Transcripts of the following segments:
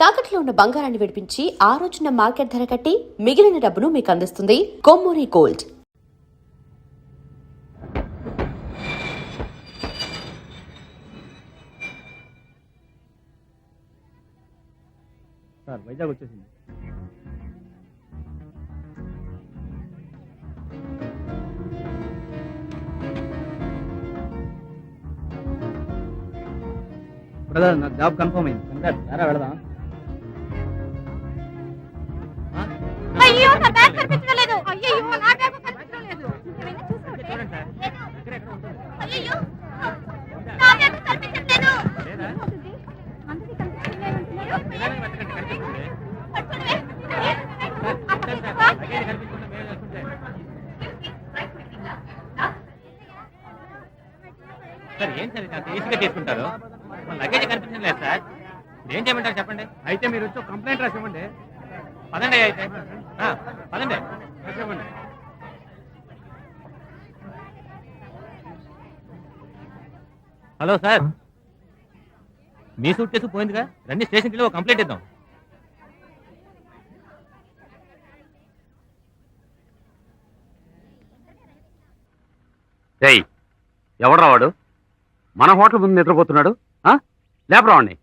తాకట్లో ఉన్న బంగారాన్ని విడిపించి ఆ రోజున మార్కెట్ ధర కట్టి మిగిలిన డబ్బును మీకు అందిస్తుంది కొమ్మూరి గోల్డ్. సార్ వైజాగ్ వచ్చేసింది. బ్రదర్ నాకు జాబ్ కన్ఫర్మ్ అయింది. కంగ్రాట్స్. వెళదాం. అయ్యో నా బ్యాగ్ కనిపించలేదు. అయ్యో నా బ్యాగ్ కనిపించలేదు. అయ్యో నా బ్యాగ్ కనిపించలేదు. అందరికీ సార్ ఏం సార్ అంత ఈజీగా తీసుకుంటారు? లగేజ్ కనిపించలేదు సార్. ఏం చేయమంటారు చెప్పండి. అయితే మీరు వచ్చి కంప్లైంట్ రాసి ఇవ్వండి. పదండి అయితే పదండి. ఇవ్వండి. హలో సార్, మీ సూట్ కేసు పోయిందిగా, రండి స్టేషన్కి వెళ్ళి ఒక కంప్లైంట్ ఇద్దాం. ఎవడు రావాడు? మన హోటల్ ముందు నిద్రపోతున్నాడు. లేపరావండి.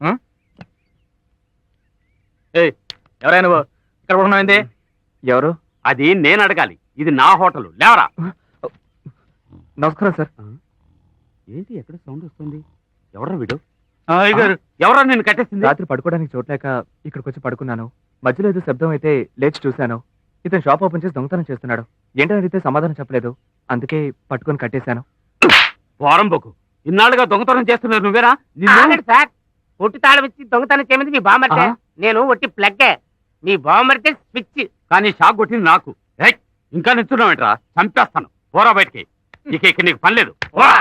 ఎవరైనా నువ్వు ఇక్కడ ఉన్నాయింది? ఎవరు? అది నేను అడగాలి. ఇది నా హోటల్. లేవరా. నమస్కారం సార్. ఏంటి ఎక్కడ సౌండ్ వస్తుంది? ఎవరా వీడు? గారు ఎవరా నేను కట్టేసింది? రాత్రి పడుకోవడానికి చోట్లేక ఇక్కడికి వచ్చి పడుకున్నాను. మధ్యలో ఏదో శబ్దం అయితే లేచి చూశాను. ఇతను షాప్ ఓపెన్ చేసి దొంగతనం చేస్తున్నాడు. ఏంటని అడిగితే సమాధానం చెప్పలేదు. అందుకే పట్టుకొని కట్టేశాను. వారం పోకు. ఇన్నాళ్ళుగా దొంగతనం చేస్తున్నారు నువ్వేనా? సార్ ఒట్టి తాళం ఇచ్చి దొంగతనం చేయమంది మీ బామ్మర్తే. నేను ఒట్టి ప్లగ్గే. మీ బామ్మర్తే స్విచ్. కానీ షాక్ కొట్టింది నాకు. ఇంకా నిల్చున్నావేంట్రా? చంపేస్తాను. పోరా బయటికి. ఇక నీకు పని లేదు. పోరా.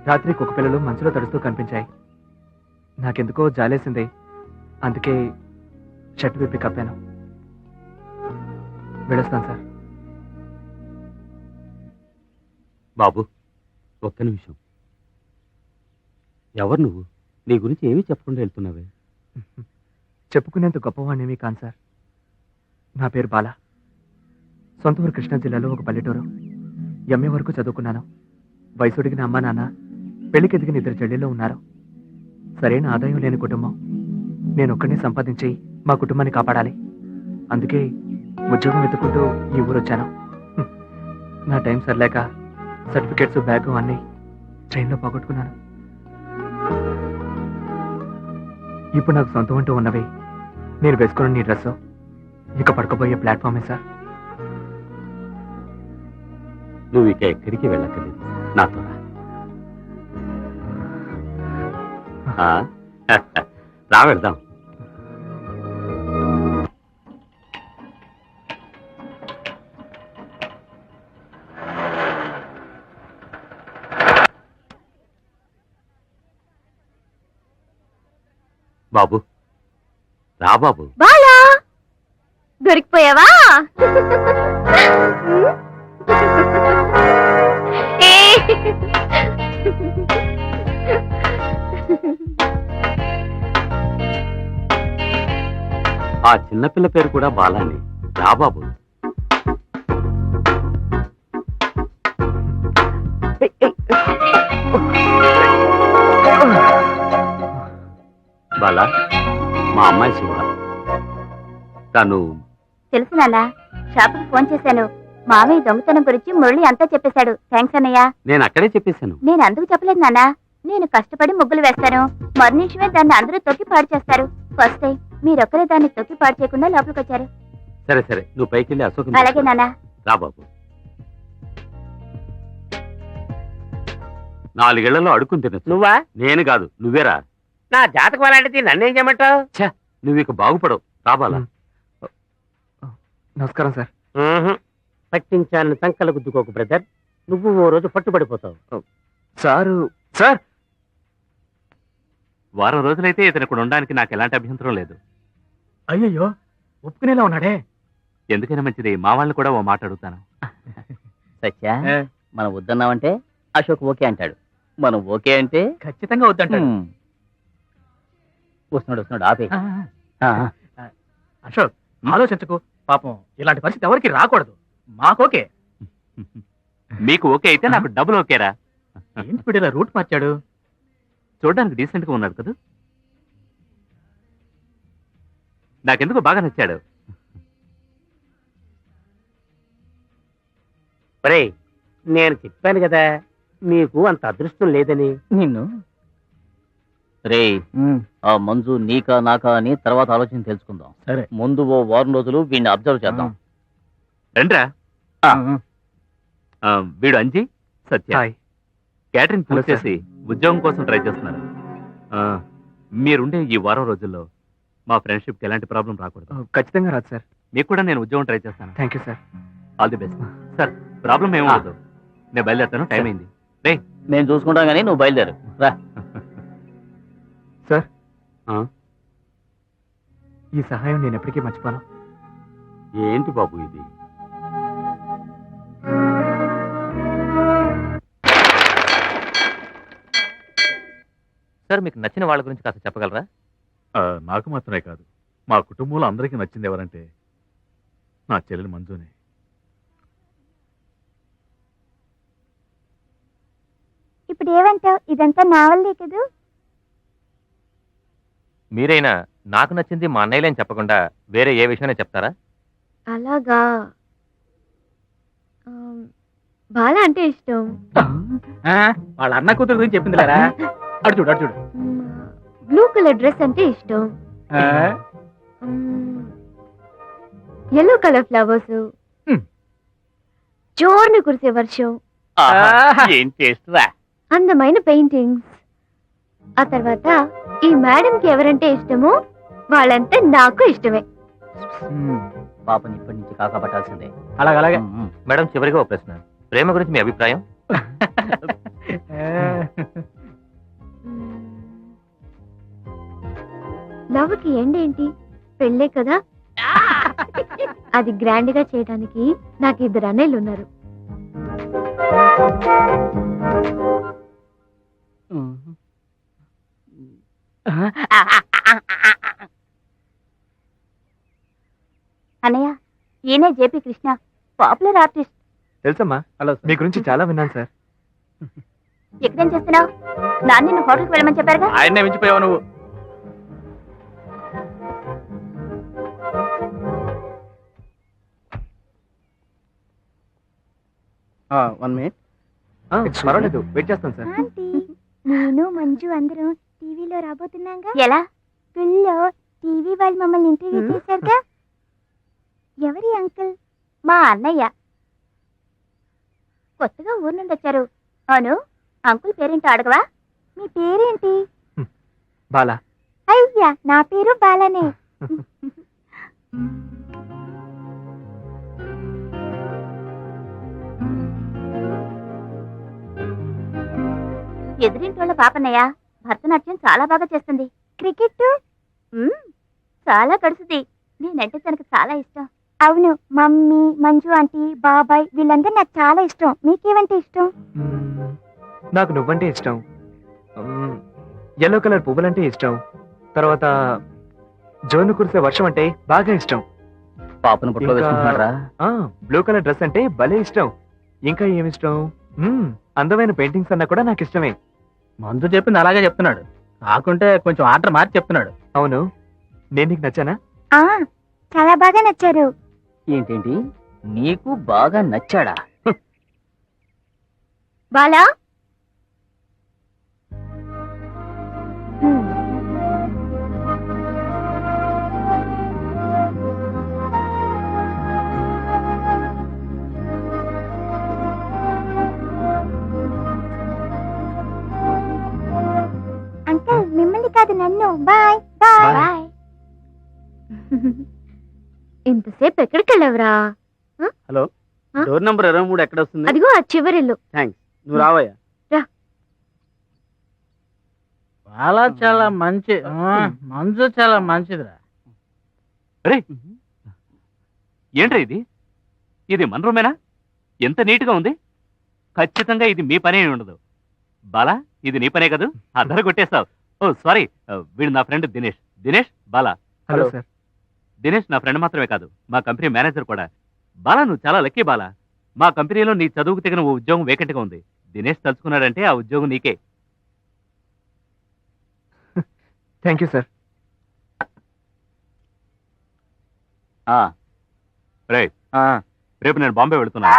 రాత్రి కుక్క పిల్లలు మంచులో తడుస్తూ కనిపించాయి. నాకెందుకో జాలేసింది. అందుకే షర్ట్ విప్పి కప్పాను. వెళ్ళొస్తాను సార్. బాబు ఒక్క నిమిషం. ఎవరు నువ్వు? నీ గురించి ఏమీ చెప్పకుండా వెళ్తున్నావే? చెప్పుకునేంత గొప్పవాణ్ణేమీ కాను సార్. నా పేరు బాల. సొంత ఊరు కృష్ణా జిల్లాలో ఒక పల్లెటూరు. ఎంఏ వరకు చదువుకున్నాను. వయసుడిగిన అమ్మా నాన్న, పెళ్లికి ఎదిగిన 2 చెల్లెళ్ళు ఉన్నారు. సరైన ఆదాయం లేని కుటుంబం. నేను ఒక్కడిని సంపాదించి మా కుటుంబాన్ని కాపాడాలి. అందుకే ఉద్యోగం వెతుక్కుంటూ ఈ ఊరు వచ్చాను. నా టైం సరిలేక సర్టిఫికేట్స్, బ్యాగు అన్నీ ట్రైన్లో పోగొట్టుకున్నాను. ఇప్పుడు నాకు సొంతం అంటూ ఉన్నవి నేను వేసుకున్న నీ డ్రెస్సు, ఇక పడుకోబోయే ప్లాట్ఫామే సార్. నువ్వు ఇక ఎక్కడికి వెళ్ళక్కర్లేదు. నాతో రా వెళ్దాం. బాబు రా బాబు. బాలా దొరికిపోయావా? ఆ చిన్నపిల్ల పేరు కూడా బాలాని. రా బాబు. బాలా మా అమ్మాయి శివ. తను తెలుసు నాన్న. షాపుకి ఫోన్ చేశాను. మామయ్య దొంగతనం గురించి మురళి అంతా చెప్పేశాడు. థ్యాంక్స్ అన్నయ్య. నేను అక్కడే చెప్పేశాను. నేను అందుకు చెప్పలేదు నాన్న. నేను కష్టపడి ముగ్గులు వేస్తాను. మరునిమిషమే దాన్ని అందరూ తొక్కి పాడు చేస్తారు. ఫస్ట్ టైం మీరొక్కరే దాన్ని తొక్కి పాడు చేయకుండా లోపలికి వచ్చారు. సరే సరే, నువ్వు పైకి వెళ్ళి అశోక్. అలాగే నాన్న. రా బాబు. 4 ఏళ్లలో అడుక్కుని తినచ్చు. నువ్వా? నేను కాదు, నువ్వేరా. నా జాతకం అలాంటిది నన్నేం చేయమంటావు? నువ్వు ఇక బాగుపడవు. రాబాలా. నమస్కారం సార్. పట్టించాలని సంకల గుద్దుకోకు బ్రదర్. నువ్వు ఓ రోజు పట్టుబడిపోతావు. సారు సార్ వారం రోజులైతే ఇతను ఇక్కడ ఉండడానికి నాకు ఎలాంటి అభ్యంతరం లేదు. అయ్యయ్యో ఒప్పుకునేలా ఉన్నాడే. ఎందుకైనా మంచిది మా వాళ్ళని కూడా ఓ మాట అడుగుతాను. సత్య మనం వద్దన్నామంటే అశోక్ ఓకే అంటాడు, మనం ఓకే అంటే ఖచ్చితంగా వద్దంటాడు. వస్తున్నాడు ఆపే. అశోక్ ఆలోచించకు, పాపం ఇలాంటి పరిస్థితి ఎవరికి రాకూడదు. మాకోకే. మీకు ఓకే అయితే నాకు డబుల్ ఓకేరా. ఏంటి వీడు ఇలా రూట్ మార్చాడు? చూడడానికి డీసెంట్ గా ఉన్నాడు కదా. నాకెందుకు బాగా నచ్చాడు. ఒరేయ్, నేను చెప్పాను కదా నీకు అంత అదృష్టం లేదని. నిన్ను రే ఆ మంజు నీకా నాకా అని తర్వాత ఆలోచన తెలుసుకుందాం. సరే. ముందు ఓ వారం రోజులు వీడిని అబ్జర్వ్ చేద్దాం. రండ్రా. వీడు అంజీ, సత్య. హాయ్. క్యాటరింగ్ హలో పూర్తి చేసి ఉద్యోగం కోసం ట్రై చేస్తున్నారు. మీరుండే ఈ వారం రోజుల్లో మా ఫ్రెండ్షిప్కి ఎలాంటి ప్రాబ్లం రాకూడదు. ఖచ్చితంగా రాదు సార్. మీకు కూడా నేను ఉద్యోగం ట్రై చేస్తాను. Thank you sir. All the best sir. Problem ఏమవుతుంది, నేను బయలుదేరుతాను. టైం అయింది. రే నేను చూసుకుంటాం కానీ నువ్వు బయలుదేరు రా. సార్ ఆ? ఈ సహాయం నేను ఎప్పటికీ మర్చిపోను. ఏంటి బాబు ఇది? సార్ మీకు నచ్చిన వాళ్ళ గురించి కాస్త చెప్పగలరా? నాకు మాత్రమే కాదు, మా కుటుంబంలో అందరికీ నచ్చింది ఎవరంటే నా చెల్లెలు మంజునే. ఇప్పుడు ఏమంటావు? ఇదంతా నా వల్లే కదూ. మీరైనా నాకు నచ్చింది మా అన్నయ్యలేని చెప్పకుండా వేరే ఏ విషయమైనా చెప్తారా? అలాగా బాల అంటే ఇష్టం. వాళ్ళ అన్న కూతురు గురించి చెప్పింది లేరా? అడు చూడు, అడు చూడు. బ్లూ కలర్ డ్రెస్ అంటే ఇష్టం. ఎల్లో కలర్ ఫ్లవర్స్, జోర్ని కురిసే వర్షం, ఏం చేస్తురా? అందమైన పెయింటింగ్స్. ఆ తర్వాత ఈ మేడం కి ఎవరంటే ఇష్టమో వాళ్ళంతా నాకు ఇష్టమే. పాపని ఇప్పటి నుంచి కాకా పట్టాల్సిందే. అలాగే. మేడం, చివరిగా ఒక ప్రశ్న. ప్రేమ గురించి మీ అభిప్రాయం? లవ్ కి ఎండ్ ఏంటి? పెళ్ళే కదా. అది గ్రాండ్ గా చేయడానికి నాకు 2 అన్నయ్యలు ఉన్నారు. అన్నయ్య, ఈయనే జేపీ కృష్ణ, పాపులర్ ఆర్టిస్ట్. తెలుసమ్మా. హలో. మీ గురించి చాలా విన్నాను సార్. ఎక్కడేం చేస్తున్నావు? నాన్న నిన్ను హోటల్కి వెళ్ళమని చెప్పారుగా. ఆయన్నే మించిపోయావు నువ్వు. పర్వాలేదు, వెయిట్ చేస్తాను సార్. నేను మంజు అందరూ టీవీలో రాబోతున్నాగా. ఎలా? స్కూల్లో టీవీ వాళ్ళు మమ్మల్ని ఇంటర్వ్యూ చేశారుగా. ఎవరి అంకుల్? మా అన్నయ్య. కొత్తగా ఊరు నుండి వచ్చారు. అవును, అంకుల్ పేరేంటో అడగవా? మీ పేరేంటి? బాలా. అయ్యా, నా పేరు బాలనే. ఎదురింటోళ్ళ పాపన్నయ్య భరతనాట్యం చాలా బాగా చేస్తుంది. క్రికెట్ చాలా గడుస్తుంది. నేనంటే తనకు చాలా ఇష్టం. అవును, మమ్మీ, మంజు ఆంటీ, బాబాయ్ వీళ్ళందరూ నాకు చాలా ఇష్టం. మీకేమంటే ఇష్టం? నాకు నువ్వంటే ఇష్టం. ఎల్లో కలర్ పువ్వులంటే ఇష్టం. తర్వాత జోను కురిసే వర్షం అంటే బాగా ఇష్టం. పాపను పుట్లో వేసుకుంటున్నారా? బ్లూ కలర్ డ్రెస్ అంటే భలే ఇష్టం. ఇంకా ఏమిష్టం? అందమైన పెయింటింగ్స్ అన్నా కూడా నాకు ఇష్టమే. మందు చెప్పింది అలాగే చెప్తున్నాడు, కాకుంటే కొంచెం ఆర్డర్ మార్చి చెప్తున్నాడు. అవును, నేను నీకు నచ్చానా? చాలా బాగా నచ్చారు. ఏంటేంటి, నీకు బాగా నచ్చాడా? బాలా, అంకుల్ మిమ్మల్ని కాదు నన్ను. Bye bye bye. ఇంతసేపు ఎక్కడికి వెళ్ళావురా? హలో. డోర్ నంబర్ 23 ఎక్కడ వస్తుంది? అదిగో ఆ చివరిల్లు. థ్యాంక్స్. నువ్వు రావయ్యా. చాలా చాలా మంచి మంజు చాలా మంచిదిరా. అరే ఏంట్రా ఇది? ఇది మన రూమేనా? ఎంత నీట్ గా ఉంది. ఖచ్చితంగా ఇది మీ పనే ఉండదు. బాలా, ఇది నీ పనే కదూ? అద్దరు కొట్టేస్తావు. ఓ సారీ, వీడు నా friend Dinesh. Dinesh, Bala. Hello sir. Dinesh నా ఫ్రెండ్ మాత్రమే కాదు, మా కంపెనీ మేనేజర్ కూడా. బాలా, నువ్వు చాలా లక్కీ బాలా. మా కంపెనీలో నీ చదువుకు తగిన ఓ ఉద్యోగం వేకెంట్గా ఉంది. దినేష్ తలుచుకున్నాడంటే ఆ ఉద్యోగం నీకే. Thank you sir. రేపు నేను బాంబే వెళుతున్నాను.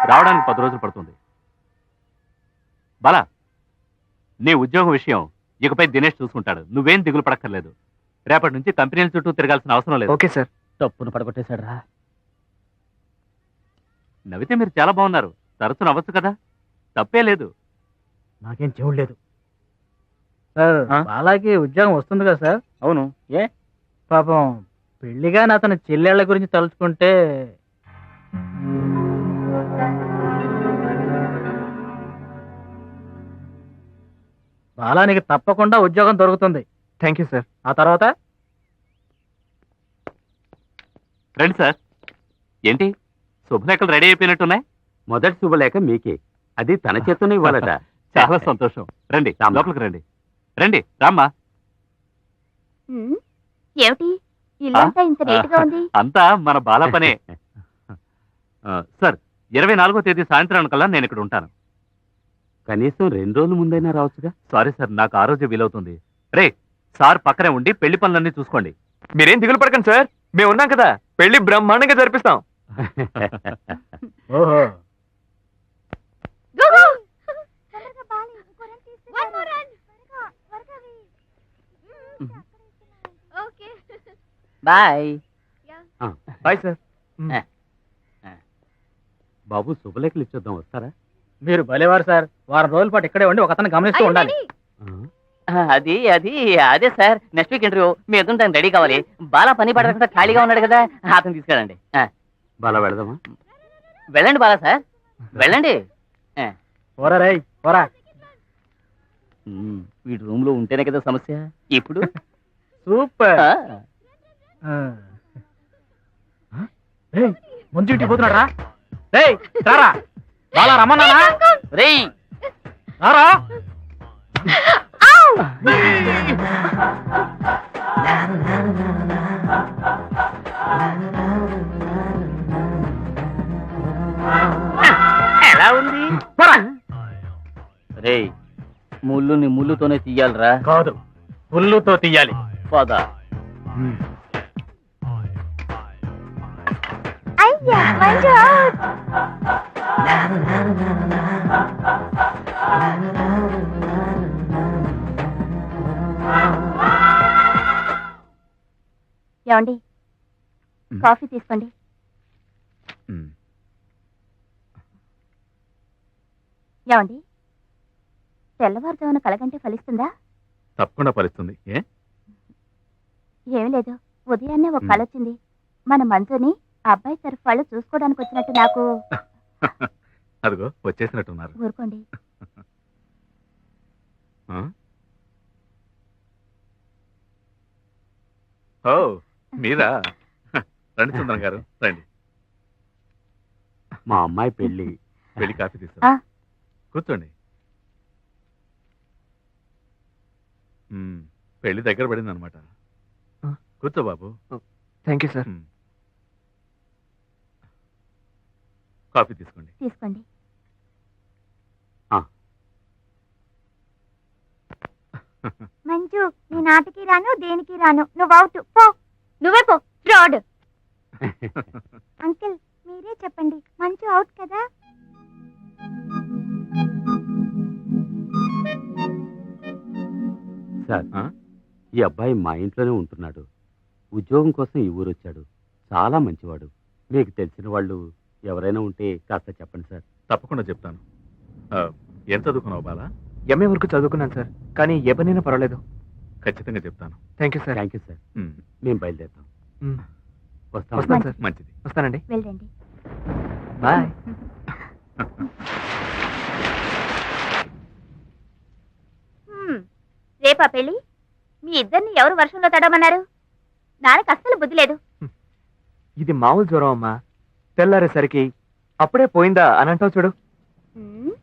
రావడానికి 10 రోజులు పడుతుంది. బాలా, నీ ఉద్యోగం విషయం ఇకపై దినేష్ చూసుకుంటాడు. నువ్వేం దిగులు పడక్కర్లేదు. రేపటి నుంచి కంపెనీల చుట్టూ తిరగాల్సిన అవసరం లేదు. Okay sir. తప్పును పడగొట్టేశాడు రా. నవ్వితే మీరు చాలా బాగున్నారు. తరచు నవ్వచ్చు కదా, తప్పే లేదు. నాకేం చెవుడు లేదు సార్. బాలాకి ఉద్యోగం వస్తుంది కదా సార్? అవును. ఏ పాపం పెళ్లిగా అతని చెల్లెళ్ళ గురించి తలుచుకుంటే బాలా నీకు తప్పకుండా ఉద్యోగం దొరుకుతుంది. Thank you sir. ఆ తర్వాత రండి సార్. ఏంటి శుభలేఖలు రెడీ అయిపోయినట్టున్నాయి? మొదటి శుభలేఖ మీకే. అది తన చేతనే ఇవ్వాలట. చాలా సంతోషం. రండి, లోపలికి రండి. రండి, రామ్మా. ఏమిటి ఇల్లంతా ఇంత నీట్ గా ఉంది? అంతా మన బాల పనే. సార్, 24వ తేదీ సాయంత్రం కల్లా నేను ఇక్కడ ఉంటాను. కనీసం 2 రోజుల ముందైనా రావచ్చుగా. సారీ సార్, నాకు ఆ రోజు వీలవుతుంది. రే, సార్ పక్కనే ఉండి పెళ్లి పనులన్నీ చూసుకోండి. మీరేం దిగులు పడకండి సార్, మేము ఉన్నాం కదా. పెళ్లి బ్రహ్మాండంగా జరిపిస్తాం. ఓహో బాయ్. Bye sir. బాబు, శుభలేఖలు ఇచ్చొద్దాం, వస్తారా? మీరు భలేవారు సార్. వారం రోజుల పాటు ఇక్కడే ఉండి ఒకతను గమనిస్తూ ఉండాలి. అది అది అదే సార్, నెక్స్ట్ వీక్ ఇంటర్వ్యూ మీ ఎదురు రెడీ కావాలి. బాలా పని పడకుండా ఖాళీగా ఉన్నాడు కదా, అతను తీసుకెళ్ళండి. బాలా, వెళదామా? వెళ్ళండి బాలా సార్, వెళ్ళండి. పోరా రేయ్ పోరా. వీడి రూమ్ లో ఉంటేనే కదా సమస్య. ఇప్పుడు సూపర్. ఆ, ముందు ఇంటికి పోతున్నాడు రా. రేయ్ రారా, బాలా రమ్మన్నానా? రేయ్ రారా. ఎలా ఉంది? రేయ్, ముళ్ళుని ముళ్ళుతోనే తీయాలిరా. కాదు, పుల్లుతో తీయాలి. పోదా. అయ్యా మంజు out. ఏమండి, కాఫీ తీసుకోండి. ఏమండి, తెల్లవారుజామున కలగంటే ఫలిస్తుందా? తప్పకుండా ఫలిస్తుంది. ఏ ఏమీ లేదు, ఉదయాన్నే ఒక కళ వచ్చింది. మన మంజుని అబ్బాయి తరఫు వాళ్ళు చూసుకోవడానికి వచ్చినట్టు నాకు. అదిగో వచ్చేసినట్టున్నారు. ఊరుకోండి. ఆ? ఓ, మీరా? రండి సుందరం గారు, రండి. మా అమ్మాయి పెళ్లి. వెళ్ళి కాఫీ ఆ. తీసుకో. కూర్చోండి. పెళ్లి దగ్గర పడింది అనమాట. ఆ. కూర్చో బాబు. Thank you sir. కాఫీ తీసుకోండి. తీసుకోండి. మంజు, నీ నాటికి రాను, దేనికి రాను. నువ్వు అవుట్. పో, నువ్వే పో. ఫ్రాడ్. అంకిల్, మీరే చెప్పండి, మంజు అవుట్ కదా? సార్, ఆ? ఈ అబ్బాయి మా ఇంట్లోనే ఉంటున్నాడు. ఉద్యోగం కోసం ఈ ఊరు వచ్చాడు. చాలా మంచివాడు. మీకు తెలిసిన వాళ్ళు ఎవరైనా ఉంటే కాస్త చెప్పండి సార్. తప్పకుండా చెప్తాను. ఏం చదువుకున్నావు బాలా? ఎంఏ వరకు చదువుకున్నాను సార్, కానీ ఏ పనైనా పర్వాలేదు. ఖచ్చితంగా చెప్తాను. Thank you sir. Thank you sir. ఉమ్, మేము బయలుదేరుతాం. మ్, వస్తాం. వస్తాను సార్. మంచిది. వస్తానండి. వెళ్ళండి. బాయ్. రేపా పెళ్ళి? మీ ఇద్దరిని ఎవరు వర్షంలో తడమన్నారు? నాన్నకు అస్సలు బుద్ధి లేదు. ఇది మామూలు జ్వరం అమ్మా. తెల్లారేసరికి అప్పుడే పోయిందా అని అంటావు చూడు. ఉమ్,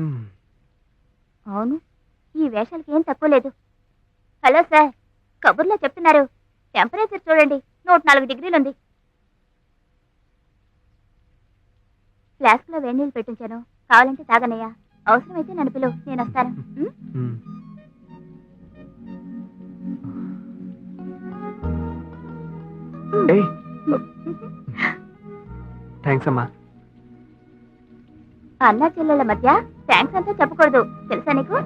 ఉమ్. అవును, ఈ వేషాలకి ఏం తక్కువ లేదు. హలో సార్, కబుర్లో చెప్తున్నారు. టెంపరేచర్ చూడండి, 104 డిగ్రీలు ఉంది. ఫ్లాస్క్ లో వేడి నీళ్ళు పెట్టించాను, కావాలంటే తాగనయ్యా. అవసరమైతే నన్ను పిలువు, నేను వస్తాను. ఉమ్? థ్యాంక్స్ అమ్మా. అన్నా చెల్లెళ్ళ మధ్య థ్యాంక్స్ అంతా చెప్పకూడదు, తెలుసా నీకు?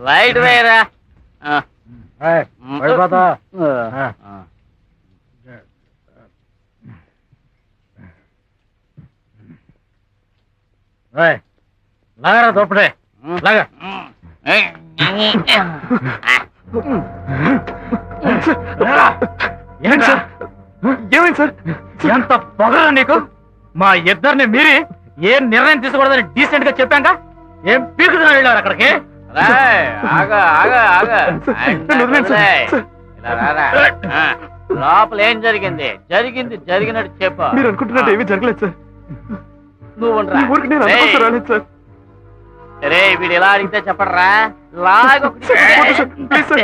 రైట్ వేరా లాగరా దోపడే లాగా. ఏమైంది సార్? ఎంత పొగరా నీకు? మా ఇద్దరిని మీరి ఏ నిర్ణయం తీసుకోకూడదని డీసెంట్ గా చెప్పాక ఏం పీకుతున్నా వెళ్ళారు అక్కడికి? లోపల ఏం జరిగింది? జరిగినట్టు చెప్పు. మీరు అనుకుంటున్నట్టు ఏమీ జరగలేదు సార్. నువ్వు ఈ ఊరికి నేను అందుకోసం రాలేదు సార్. రే వీడు ఎలా అడిగితే చెప్పడరా, లాగా ప్లీజ్ సార్.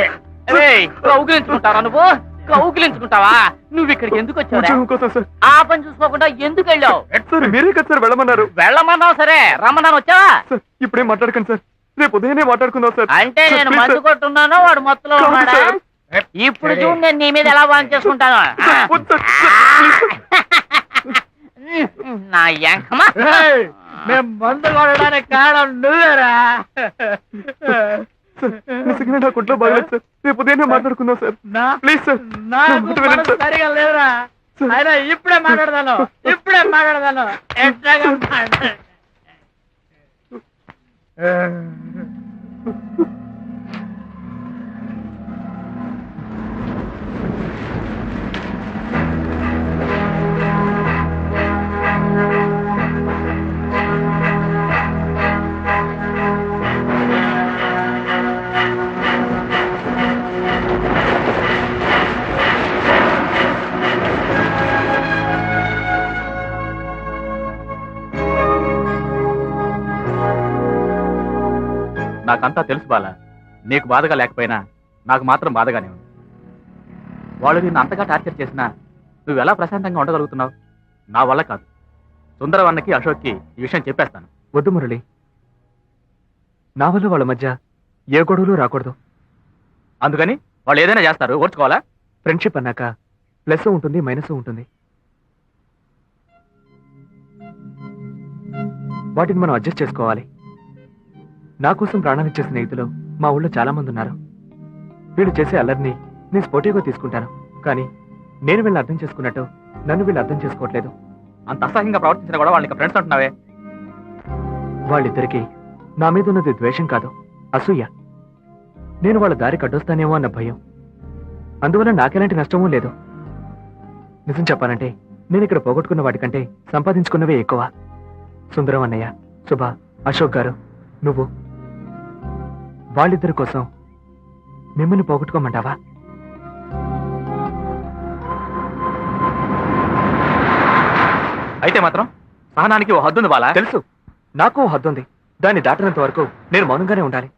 కౌగిలించుకుంటావా నువ్వు? కౌగిలించుకుంటావా? నువ్వు ఇక్కడికి ఎందుకు వచ్చావు? ఉద్యోగం కోసం సార్. ఆ పని చూసుకోకుండా ఎందుకు వెళ్ళావు? సార్ మీరే కదా సార్ వెళ్ళమన్నారు. వెళ్ళమన్నావు, సరే రమ్మన్నాను, వచ్చావా? సార్ ఇప్పుడేం మాట్లాడకండి సార్, రేపు ఉదయనే మాట్లాడుకుందాం సార్. అంటే సార్, నేను ప్లీజ్ మందు సార్. కొట్టున్నాను, వాడు మొత్తంలో కాదు ఉన్నాడా? సార్. ఇప్పుడు చూడు నేను నీ మీద ఎలా వాన్ చేసుకుంటాను. వద్దు సార్. Please sir. నా యాంకమా మేము మందు కొట్టడానికి కారణం నువ్వేరా? సార్, నిజంగానే నా కొట్లో బాగలేదు సార్, రేపు ఉదయనే మాట్లాడుకుందాం సార్. Please sir. నా మాట వినండి సార్. సరిగా లేదురా. అయినా ఇప్పుడే మాట్లాడదాను. ఎట్లాగా నాకంతా తెలుసు బాల. నీకు బాధగా లేకపోయినా నాకు మాత్రం బాధగానే ఉంది. వాళ్ళు నిన్ను అంతగా టార్చర్ చేసినా నువ్వు ఎలా ప్రశాంతంగా ఉండగలుగుతున్నావు? నా వల్ల కాదు. సుందరవన్నకి అశోక్కి ఈ విషయం చెప్పేస్తాను. వద్దు మురళి, నా వల్ల వాళ్ళ మధ్య ఏ గొడవలు రాకూడదు. అందుకని వాళ్ళు ఏదైనా చేస్తారు, ఓర్చుకోవాలా? ఫ్రెండ్షిప్ అన్నాక ప్లస్ ఉంటుంది, మైనస్ ఉంటుంది. వాటిని మనం అడ్జస్ట్ చేసుకోవాలి. నా కోసం ప్రాణాలిచ్చే స్నేహితులు మా ఊళ్ళో చాలా మంది ఉన్నారు. వీళ్ళు చేసే అల్లరిని నేను స్పోర్టివ్గా తీసుకుంటాను, కానీ నేను వీళ్ళని అర్థం చేసుకున్నట్టు నన్ను వీళ్ళు అర్థం చేసుకోవట్లేదు. అంత అసహ్యంగా ప్రవర్తించిన కూడా వాళ్ళకి ఫ్రెండ్స్ అంటున్నావే. వాళ్ళిద్దరికీ నా మీద ఉన్నది ద్వేషం కాదు, అసూయ. నేను వాళ్ళ దారి కట్టొస్తానేమో అన్న భయం. అందువల్ల నాకెలాంటి నష్టమూ లేదు. నిజం చెప్పాలంటే నేను ఇక్కడ పోగొట్టుకున్న వాటికంటే సంపాదించుకున్నవే ఎక్కువ. సుందరం అన్నయ్య, శుభ, అశోక్ గారు, నువ్వు, వాళ్ళిద్దరి కోసం మిమ్మల్ని పోగొట్టుకోమంటావా? అయితే మాత్రం సహనానికి ఓ హద్దుంది బాలా. తెలుసు, నాకు ఓ హద్దుంది. దాన్ని దాటినంత వరకు నేను మౌనంగానే ఉండాలి.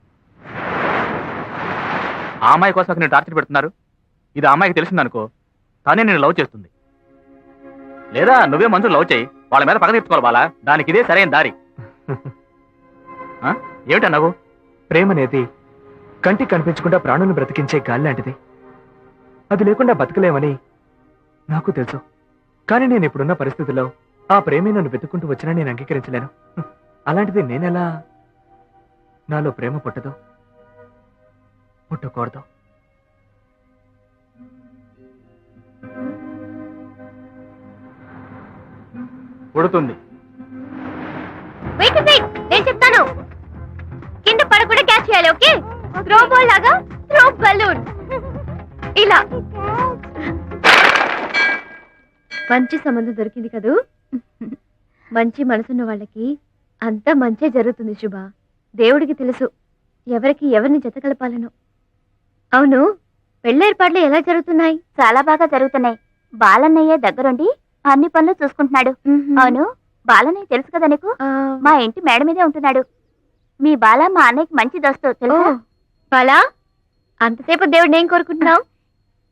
ఆ అమ్మాయి కోసం నేను టార్చర్ పెడుతున్నారు. ఇది ఆ అమ్మాయికి తెలిసిందనుకో, తానే నేను లవ్ చేస్తుంది. లేదా నువ్వే మంజు లవ్ చేయి, వాళ్ళ మీద పగ తీర్చుకోవాలి బాలా. దానికి ఇదే సరైన దారి. ఏమిటన్నావు? ప్రేమ అనేది కంటికి కనిపించకుండా ప్రాణులను బ్రతికించే గాలి లాంటిది. అది లేకుండా బతకలేమని నాకు తెలుసు. కానీ నేను ఇప్పుడున్న పరిస్థితుల్లో ఆ ప్రేమే నన్ను వెతుక్కుంటూ వచ్చినా నేను అంగీకరించలేను. అలాంటిది నేనెలా నాలో ప్రేమ పుట్టదో పుట్టకూడదు. పుడుతుంది. వెయిట్ వెయిట్, నేను చెప్తాను. కింద పడకుండా క్యాచ్ చేయాలి. ఓకే, త్రో బాల్ లాగా త్రో బలూన్. ఇలా మంచి సంబంధం దొరికింది కదూ. మంచి మనసున్న వాళ్ళకి అంతా మంచే జరుగుతుంది శుభ. దేవుడికి తెలుసు ఎవరికి ఎవరిని జత కలపాలను. అవును, పెళ్ళేర్పాట్లు ఎలా జరుగుతున్నాయి? చాలా బాగా జరుగుతున్నాయి. బాలన్నయ్య దగ్గరుండి అన్ని పనులు చూసుకుంటున్నాడు. అవును, బాలన్నయ్య తెలుసు కదా నీకు? మా ఇంటి మేడ మీదే ఉంటున్నాడు. మీ బాల మా అన్నయ్యకి మంచి దోస్తు తెలుసా? బాలా, అంతసేపు దేవుడిని ఏం కోరుకుంటున్నావు?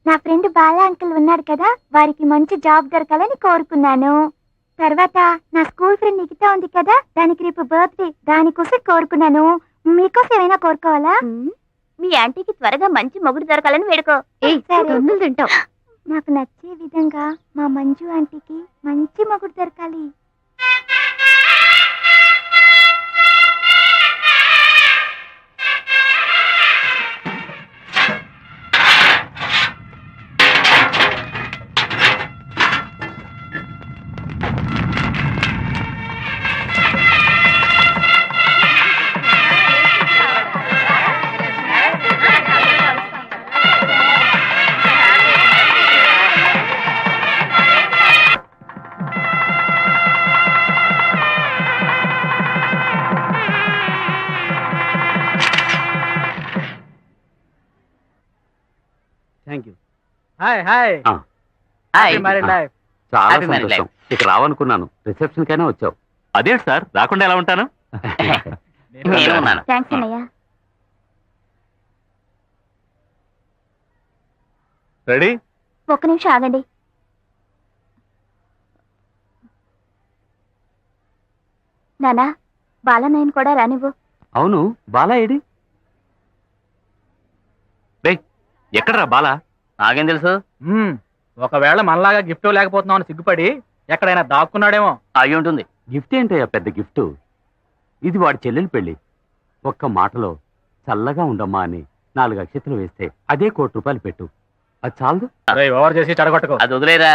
నా ఫ్రెండ్ బాలా అంకుల్ ఉన్నాడు కదా, వారికి మంచి జాబ్ దొరకాలని కోరుకున్నాను. తర్వాత నా స్కూల్ ఫ్రెండ్ నిఖిత ఉంది కదా, దానికి రేపు బర్త్డే, దానికోసం కోరుకున్నాను. మీకోసం ఏమైనా కోరుకోవాలా? మీ ఆంటీకి త్వరగా మంచి మొగుడు దొరకాలని వేడుకో. తింటావు. నాకు నచ్చే విధంగా మా మంజు ఆంటీకి మంచి మొగుడు దొరకాలి. Thank you. Hi hi. Hi. Married life. చాలా Happy married సంతోషం. ఇక రావనుకున్నాను, రిసెప్షన్ కైనా వచ్చావు. అదేంటి సార్, రాకుండా ఎలా ఉంటాను? నేను ఉన్నాను. థ్యాంక్స్ అన్నయ్య. రెడీ? ఒక్క నిమిషం ఆగండి. నానా, బాలన్నయ్యను కూడా రానివ్వు. అవును, బాలా ఏడి? ఎక్కడరా బాలా? నాకేం తెలుసు? ఒకవేళ మనలాగా గిఫ్ట్ లేకపోతున్నావు అని సిగ్గుపడి ఎక్కడైనా దాక్కున్నాడేమో. అయి ఉంటుంది. గిఫ్ట్ ఏంటయ్యా పెద్ద గిఫ్ట్? ఇది వాడి చెల్లెలి పెళ్లి. ఒక్క మాటలో చల్లగా ఉండమ్మా అని 4 అక్షతలు వేస్తే అదే ₹1,00,00,000 పెట్టు. అది చాలదు? ఓవర్ చేసి చెడగొట్టకు. అది వదిలేరా.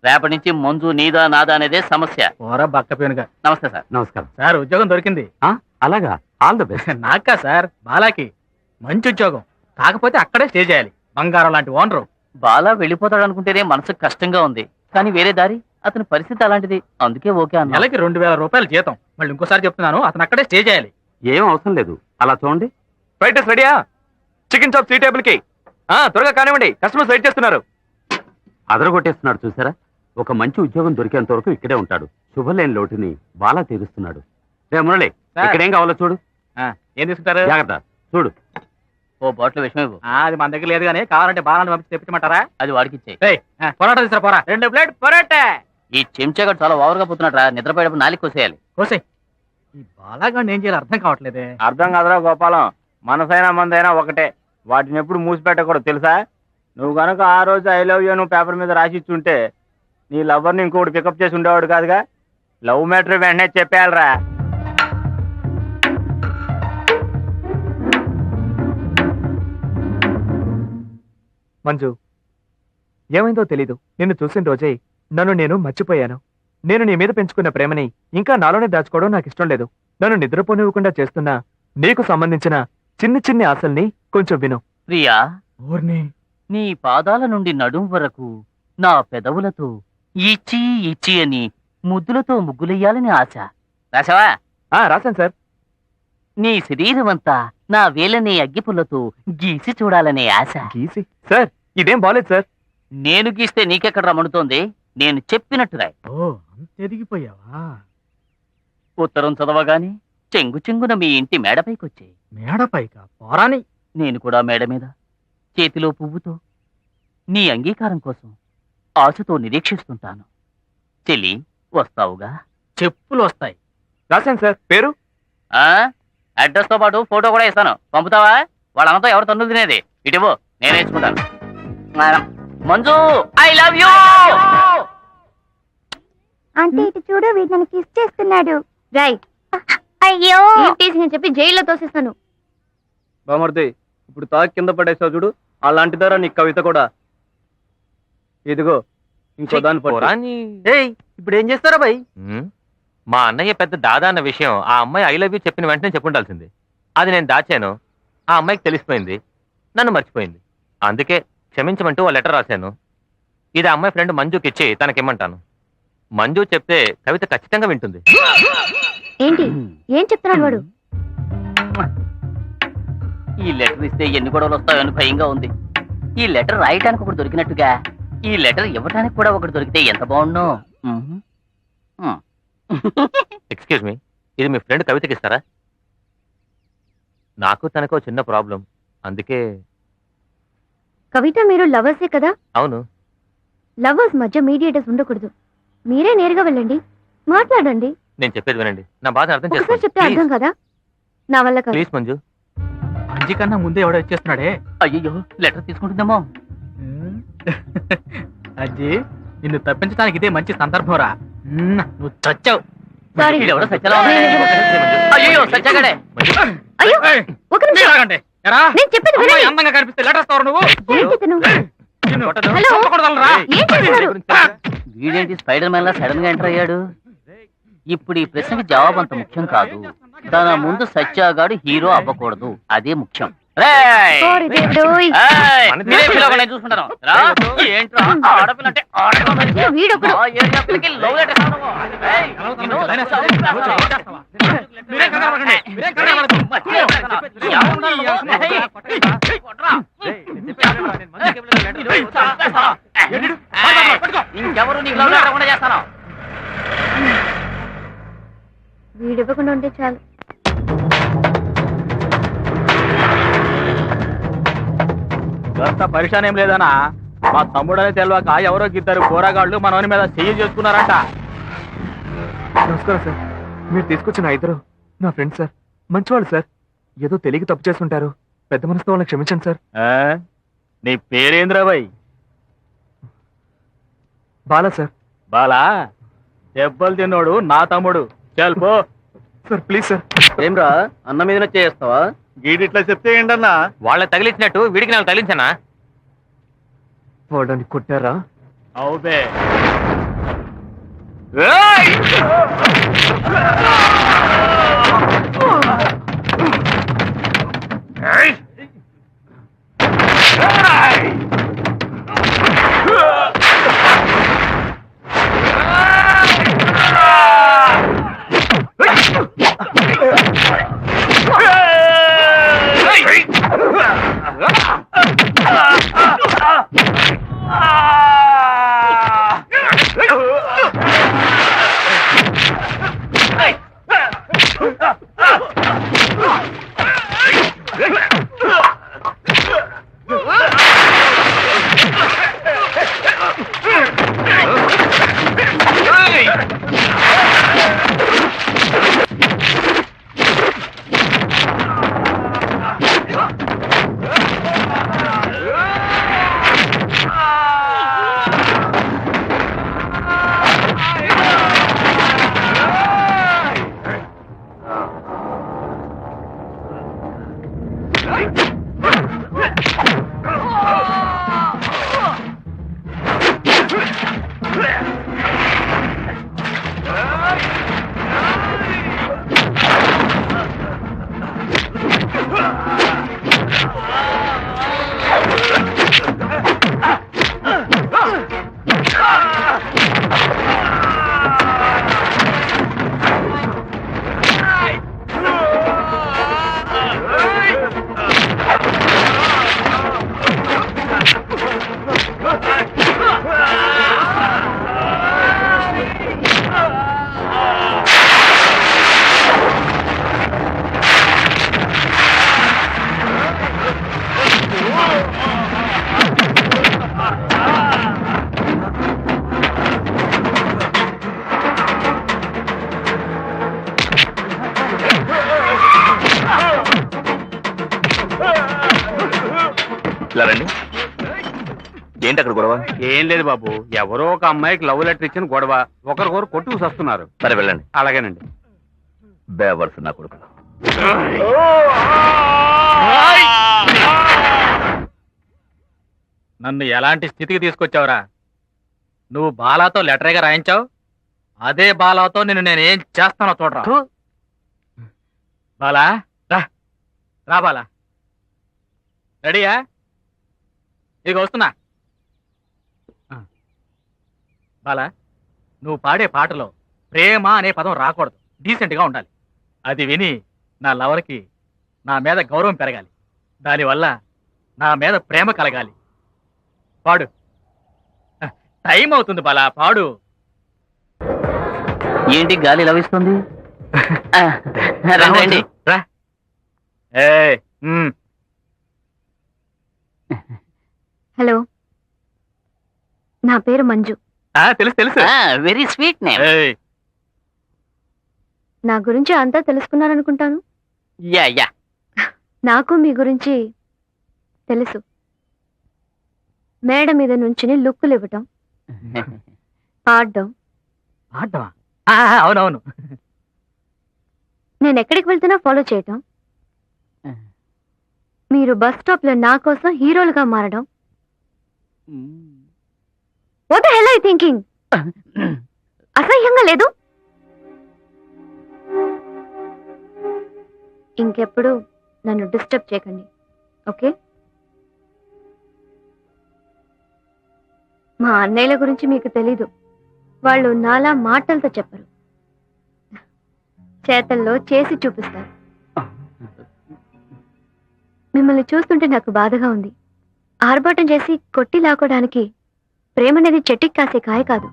రేపటి నుంచి మంజు నీదా నాదా అనేదే సమస్య. ఓరా బక్కపేనుగా. నమస్తే సార్. నమస్కారం సార్, ఉద్యోగం దొరికింది. అలాగా, ఆల్ ద బెస్ట్. నాకా సార్, బాలాకి మంచి ఉద్యోగం. కాకపోతే అక్కడే స్టే చేయాలి. బంగారం లాంటి ఓనరు. బాలా వెళ్ళిపోతాడు అనుకుంటేనే మనసుకు కష్టంగా ఉంది. కానీ వేరే దారి, అతని పరిస్థితి అలాంటిది. అందుకే ఓకే అన్న. నెలకి ₹2,000 జీతం. మళ్ళీ ఇంకోసారి చెప్తున్నాను, అతను అక్కడే స్టే చేయాలి. ఏం అవసరం లేదు, అలా చూడండి. ఫ్రైడ్ రైస్ రెడీయా? చికెన్ చాప్ 3 టేబుల్ కి. త్వరగా కానివ్వండి, కస్టమర్స్ వెయిట్ చేస్తున్నారు. అదరగొట్టేస్తున్నాడు చూసారా. ఒక మంచి ఉద్యోగం దొరికేంత వరకు ఇక్కడే ఉంటాడు. శుభలేని లోటుని బాలా తీరుస్తున్నాడు. రే మురళి, సార్. ఇక్కడేం కావాలో చూడు. ఏం తీసుకుంటారు? జాగ్రత్త చూడు. ఓ బాటిల్ విషయం ఇవ్వు. అది మన దగ్గర లేదు కానీ కావాలంటే బాలాన్ని పంపించి తెప్పించమంటారా? అది వాడికి ఇచ్చే. పొరాటా తీసుకురా, పోరా. 2 ప్లేట్ పొరాటా. ఈ చెంచాగాడు చాలా ఓవర్గా పోతున్నాడు రా. నిద్రపోయేటప్పుడు నాలుగు కోసేయాలి. కోసే. ఈ బాలాగాడిని ఏం చేయాలి అర్థం కావట్లేదే. అర్థం కాదురా గోపాలం, మనసైనా మందైనా ఒకటే. వాటిని ఎప్పుడు మూసిపెట్టకూడదు తెలుసా? నువ్వు కనుక ఆ రోజు ఐ లవ్ యూ నువ్వు పేపర్ మీద రాసి ఇచ్చుంటే నీ లవర్ని ఇంకొకటి పికప్ చేసి ఉండేవాడు కాదుగా. లవ్ మ్యాటర్ వెంటనే చెప్పేయాలరా. మంజు, ఏమైందో తెలీదు. నిన్ను చూసిన రోజే నన్ను నేను మర్చిపోయాను. నేను నీ మీద పెంచుకున్న ప్రేమని ఇంకా నాలోనే దాచుకోవడం నాకు ఇష్టం లేదు. నన్ను నిద్రపోనివ్వకుండా చేస్తున్న నీకు సంబంధించిన చిన్ని ఆశల్ని కొంచెం విను. ప్రియా, ఊర్ని నీ పాదాల నుండి నడుం వరకు నా పెదవులతో ఇచ్చి ఇచ్చి అని ముద్దులతో ముగ్గులెయ్యాలని ఆశ. రాసావా? రాశాను సార్. నీ శరీరమంతా నా వేలనే అగ్గిపుల్లతో గీసి చూడాలనే ఆశ. గీసి? సార్, ఇదేం బాలేదు సార్. నేను గీస్తే నీకెక్కడ రమణుతోంది? నేను చెప్పినట్టు రాయ్. ఓ, అంత ఎదిగిపోయావా? ఉత్తరం చదవగానే చెంగు చెంగున మీ ఇంటి మేడపైకొచ్చే. మేడపైకా? పోరాని. నేను కూడా మేడ మీద చేతిలో పువ్వుతో నీ అంగీకారం కోసం ఆశతో నిరీక్షిస్తుంటాను. చెల్లి, వస్తావుగా? చెప్పులు వస్తాయి. రాశాను సార్. పేరు? అడ్రస్ తో పాటు ఫోటో కూడా ఇస్తాను. పంపుతావా? వాళ్ళంతా ఎవరు తన్నులు తినేది? ఇటువో, నేనే ఇచ్చుకుంటాను. Manju, I love you. అంటే ఇటు చూడు వీడు నన్ను కిస్ చేస్తున్నాడు. రై అయ్యో టీసింగ్ అని చెప్పి జైల్లో తోసేస్తాను. బామర్ది ఇప్పుడు తాకి కింద పడేసావు చూడు, అలాంటిదారా నీ కవిత కూడా. ఇదిగో ఇంకో దాని ఇప్పుడు ఏం చేస్తారా బాయ్? మా అన్నయ్య పెద్ద దాదా అన్న విషయం ఆ అమ్మాయి ఐ లవ్ యూ చెప్పిన వెంటనే చెప్పుండాల్సింది. అది నేను దాచాను, ఆ అమ్మాయికి తెలిసిపోయింది, నన్ను మర్చిపోయింది. అందుకే క్షమించమంటూ ఓ లెటర్ రాశాను. ఇది ఆ అమ్మాయి ఫ్రెండ్ మంజుకి ఇచ్చి తనకిమ్మంటాను. మంజు చెప్తే కవిత ఖచ్చితంగా వింటుంది. ఏంటి ఏం చెప్తున్నాడు వాడు? ఈ లెటర్ ఇస్తే ఎన్ని గొడవలు వస్తాయని భయంగా ఉంది. ఈ లెటర్ రాయటానికి ఒకటి దొరికినట్టుగా ఈ లెటర్ ఇవ్వటానికి కూడా ఒకటి దొరికితే ఎంత బాగుండు. ఎక్స్క్యూజ్ మీ, ఇది మీ ఫ్రెండ్ కవితకి ఇస్తారా? నాకు తనకో చిన్న ప్రాబ్లం, అందుకే. కవిత మీరు లవర్సే కదా? అవును. లవర్స్ మధ్య మీడియేటర్స్ ఉండకూడదు. మీరే నేరుగా వెళ్ళండి, మాట్లాడండి. నేను చెప్పేది వినండి, నా బాధ అర్థం ఒకసారి చెప్తే చేసుకోండి. అర్థం కదా? నా వల్ల కాదు. ప్లీజ్ మంజు. మంచి కన్నా ముందే ఎవడో ఇచ్చేస్తున్నాడే. అయ్యో లెటర్ తీసుకుంటుందేమో. అజ్జి, నిన్ను తప్పించడానికి ఇదే మంచి సందర్భం రా. నువ్వు చచ్చావు. సారీ. వీడెవడో సత్యలా ఉన్నాడే. అయ్యో సత్యగాడే. అయ్యో ఒక నిమిషం. ఆగండి. ఎరా, నేను చెప్పేది అమ్మాయి వినండి. అందంగా కనిపిస్తే లెటర్ ఇస్తావు నువ్వు? ఏంటి ఇతను? నిన్ను హలో. చంపకూడదనరా? ఏం చేస్తున్నారు? వీడేంటి స్పైడర్ మ్యాన్ లా సడన్ గా ఎంటర్ అయ్యాడు? ఇప్పుడు ఈ ప్రశ్నకి జవాబు అంత ముఖ్యం కాదు. తన ముందు సత్యాగాడు హీరో అవ్వకూడదు, అదే ముఖ్యం. ఓరి దేవుడోయ్. చూసుకుంటాను ఏంట్రా ఆడపిల్లంటే వీడొకడు. మీరేం కంగారు పడకండి. మీరేం కంగారు పడకండి. ఇంకెవరు నీకు లవ్ లేకుండా చేస్తాను. వీడివ్వకుండా ఉంటే చాలు. అంత పరిశాన్ ఏం లేదనా, మా తమ్ముడని తెలియక ఎవరో ఇద్దరు పోరాగాళ్ళు మనవని మీద చెయ్యి చేసుకున్నారంట. నమస్కారం సార్, మీరు తీసుకొచ్చిన ఇద్దరు నా ఫ్రెండ్ సార్, మంచివాళ్ళు సార్. ఏదో తెలియక తప్పు చేస్తుంటారు, పెద్ద మనసుతో వాళ్ళని క్షమించండి సార్. నీ పేరేంద్రబాయ్? బాలా సార్. బాలా దెబ్బలు తిన్నోడు నా తమ్ముడు. పో సార్ ప్లీజ్ సార్. ఏమ్రా అన్న మీద చేస్తావా? గీడిట్లా చెప్తే ఏంటన్నా? వాళ్ళకి తగిలించినట్టు వీడికి నాకు తగిలించానా? వాడని కొట్టారా? అవుబే. ఏంటి అక్కడ గొడవ? ఏం లేదు బాబు, ఎవరో ఒక అమ్మాయికి లవ్ లెటర్ ఇచ్చిన గొడవ, ఒకరికొకరు కొట్టుకు వస్తున్నారు. సరే వెళ్ళండి. అలాగేనండి. బేవర్స్ నా కొడుకులు. నన్ను ఎలాంటి స్థితికి తీసుకొచ్చావురా? నువ్వు బాలాతో లెటరేగా రాయించావు, అదే బాలాతో నిన్ను నేను ఏం చేస్తానో చూడరా. బాలా రా, రా బాలా. రెడీయా? ఇక వస్తున్నా. బాలా, నువ్వు పాడే పాటలో ప్రేమ అనే పదం రాకూడదు, డీసెంట్గా ఉండాలి. అది విని నా లవర్కి నా మీద గౌరవం పెరగాలి, దానివల్ల నా మీద ప్రేమ కలగాలి. పాడు. టైం అవుతుంది బాలా, పాడు. ఏంటి గాలి లభిస్తుంది? రండి. రా. ఏయ్, హలో, నా పేరు మంజు. తెలుసు తెలుసు. Very sweet name. ఏయ్, నా గురించి అంతా తెలుసుకున్నారనుకుంటాను. Yeah yeah. నాకు మీ గురించి తెలుసు. మేడ మీద నుంచుని లుక్కులు ఇవ్వటం, పాడడం. ఆడ్డమా? అవునవును. నేను ఎక్కడికి వెళ్తున్నా ఫాలో చేయటం, మీరు బస్ స్టాప్ లో నా కోసం హీరోలుగా మారడం. What the hell I thinking? అసహ్యంగా లేదు? ఇంకెప్పుడు నన్ను డిస్టర్బ్ చేయకండి, ఓకే? మా అన్నయ్యల గురించి మీకు తెలీదు. వాళ్ళు నాలా మాటలతో చెప్పరు, చేతల్లో చేసి చూపిస్తారు. మిమ్మల్ని చూస్తుంటే నాకు బాధగా ఉంది. ఆర్భాటం చేసి కొట్టి లాక్కోడానికి ప్రేమనేది చెట్టుకి కాసే కాయ కాదు,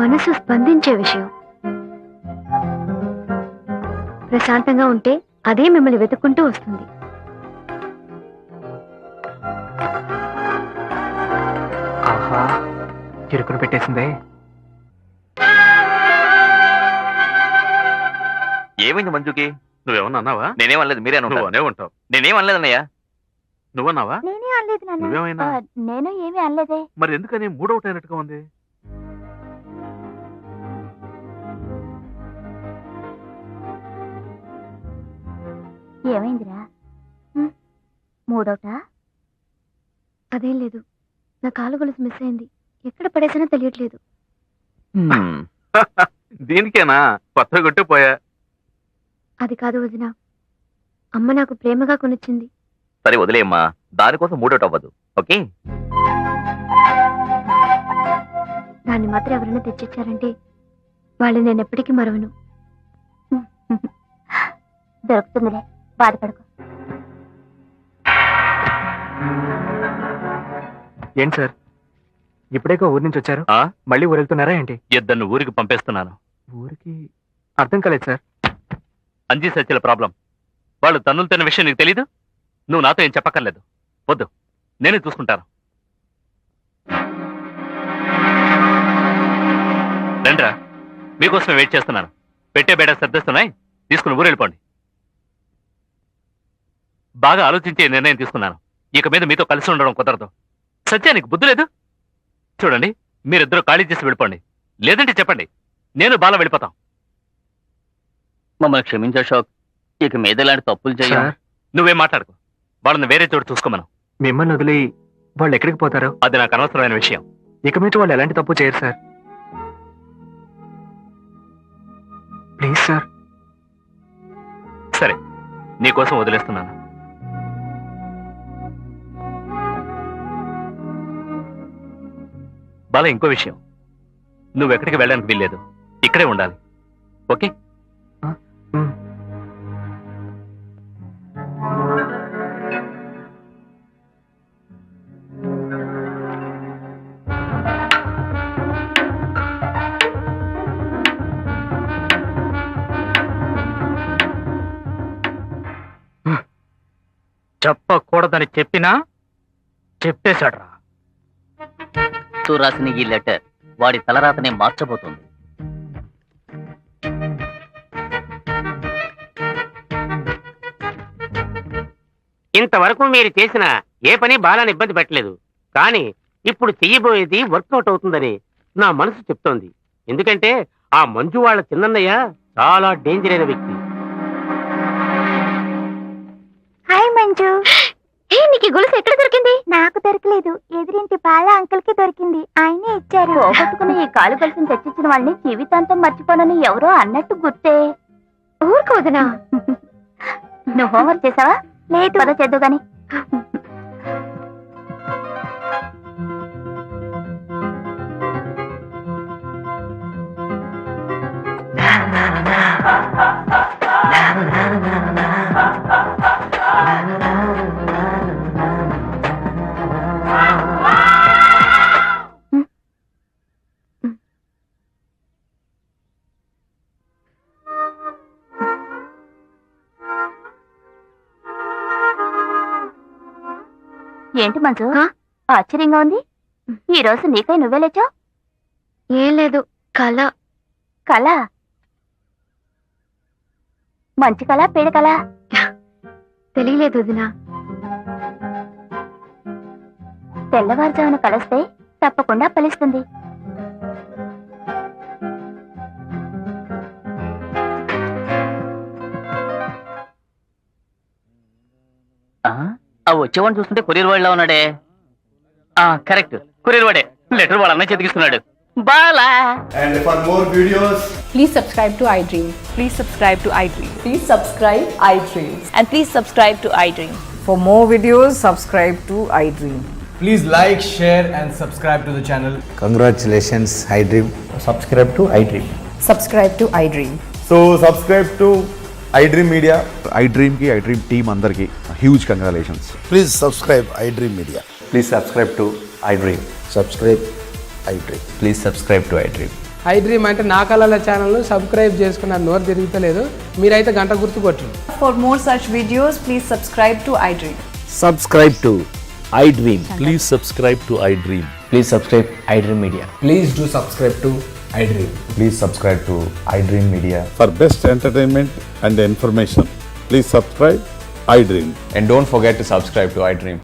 మనసు స్పందించే విషయం. ప్రశాంతంగా ఉంటే అదే మిమ్మల్ని వెతుక్కుంటూ వస్తుంది. ఆహా, చిరుకును పెట్టేసిందే. ఏమైంది మంజుకి? నువ్వేమన్నా అన్నావా? నేనేమనలేదు, మీరే నువ్వు అనే ఉంటావు. నేనేమనలేదన్నయ్యా. నువ్వన్నావా? నేనే అనలేదు నాన్న. నువ్వేమైనా? నేను ఏమీ అనలేదే. మరి ఎందుకని మూడవుట్ అయినట్టుగా ఉంది? ఏమైందిరా? మూడోటా? అదేం లేదు, నా కాలు గొలుసు మిస్ అయింది. ఎక్కడ పడేసానో తెలియట్లేదు. దీనికేనా కొత్త కొట్టిపోయా? అది కాదు వదిన, అమ్మ నాకు ప్రేమగా కొనిచ్చింది. సరే వదిలేమ్మా, దానికోసం మూడోట్ అవ్వదు, ఓకే? దాన్ని మాత్రం ఎవరైనా తెచ్చిచ్చారంటే వాళ్ళు నేను ఎప్పటికీ మరవను. దొరుకుతుందిలే, బాధపడకు. ఏంటి సార్, ఇప్పుడేగా ఊరి నుంచి వచ్చారు? మళ్ళీ ఊరు వెళ్తున్నారా ఏంటి? ఇద్దరిని ఊరికి పంపేస్తున్నాను. ఊరికి? అర్థం కాలేదు సార్. అంజీ సత్యల ప్రాబ్లం. వాళ్ళు తన్నులు తిన్న విషయం నీకు తెలీదు? నువ్వు నాతో ఏం చెప్పక్కర్లేదు, వద్దు, నేనే చూసుకుంటాను. రండ్రా, మీకోసమే వెయిట్ చేస్తున్నాను. పెట్టే బేడ సర్దిస్తున్నాయి, తీసుకుని ఊరు వెళ్ళిపోండి. బాగా ఆలోచించే నిర్ణయం తీసుకున్నాను. ఇక మీద మీతో కలిసి ఉండడం కుదరదు. సత్య, నీకు బుద్ధి లేదు? చూడండి, మీరిద్దరూ ఖాళీ చేసి వెళ్ళిపోండి, లేదంటే చెప్పండి, నేను బాల వెళ్ళిపోతాం. మమ్మల్ని క్షమించు అశోక్, ఇక మీద ఇలాంటి తప్పులు చేయం. సార్, నువ్వేం మాట్లాడుకో, వాళ్ళని వేరే చోటు చూసుకోమను. మిమ్మల్ని వదిలి వాళ్ళు ఎక్కడికి పోతారు? అది నాకు అనవసరమైన విషయం. ఇక మీద వాళ్ళు ఎలాంటి తప్పు చేయరు సార్. Please sir. సరే, నీకోసం వదిలేస్తున్నాను. బాల, ఇంకో విషయం, నువ్వెక్కడికి వెళ్ళడానికి వీల్లేదు, ఇక్కడే ఉండాలి, ఓకే? చెప్పకూడదని చెప్పినా చెప్పేశాడ్రా. తూ రాసిన ఈ లెటర్ వాడి తలరాతనే మార్చబోతుంది. ఇంతవరకు మీరు చేసిన ఏ పని బాలాన్ని ఇబ్బంది పెట్టలేదు, కానీ ఇప్పుడు చెయ్యబోయేది వర్కౌట్ అవుతుందని నా మనసు చెప్తోంది. ఎందుకంటే ఆ మంజు వాళ్ళ చిన్నయ్య చాలా డేంజర్ అయిన వ్యక్తి. హాయ్ మంజు. ఏ నీకు ఈ గొలుసు ఎక్కడ దొరికింది? నాకు దొరకలేదు, ఎదురింటి బాల అంకుల్ కి దొరికింది, ఆయనే ఇచ్చారు. పోగొట్టుకుని ఈ కాలు కలిసి తెచ్చిచ్చిన వాళ్ళని జీవితాంతం మర్చిపోనని ఎవరో అన్నట్టు గుర్తే. ఊరుకు వదినా. నువ్వు హోంవర్క్ చేసావా? లేదు. పద చేద్దు గాని. ఏంటి మంజు, ఆశ్చర్యంగా ఉంది. ఈ రోజు నీకై నువ్వే లేచావు. ఏం లేదు, కళ. కళ? మంచి కళ, పేడ కళ? తెలియలేదు వదినా. తెల్లవారుజామున కలిస్తే తప్పకుండా ఫలిస్తుంది. వచ్చేవాడిని చూస్తుంటే కొరియర్ వాడిలా ఉన్నాడే. కరెక్ట్, కొరియర్ వాడే. లెటర్ వాళ్ళ అన్నయ్య చేతికిస్తున్నాడు. Bala. And for more videos, Please subscribe to iDream. Please subscribe to iDream. Please subscribe iDream. And please subscribe to iDream. For more videos, subscribe to iDream. please like, share and subscribe to the channel. Congratulations, iDream. Subscribe to iDream. Subscribe to iDream. So subscribe to iDream Media. iDream కి iDream team అందరికి huge congratulations. Please subscribe iDream Media. Please subscribe to iDream. Subscribe iDream. Please subscribe to iDream. iDream అంటే నా కళల channel subscribe చేసుకున్న నోరు తిరుగుతలేదు. మీరైతే గంట గుర్తు కొట్టండి. For more such videos, please subscribe to iDream. Subscribe to iDream. Please subscribe to iDream. Please subscribe iDream Media. Please do subscribe to iDream. Please subscribe to iDream Media. For best entertainment and information please subscribe iDream. And don't forget to subscribe to iDream.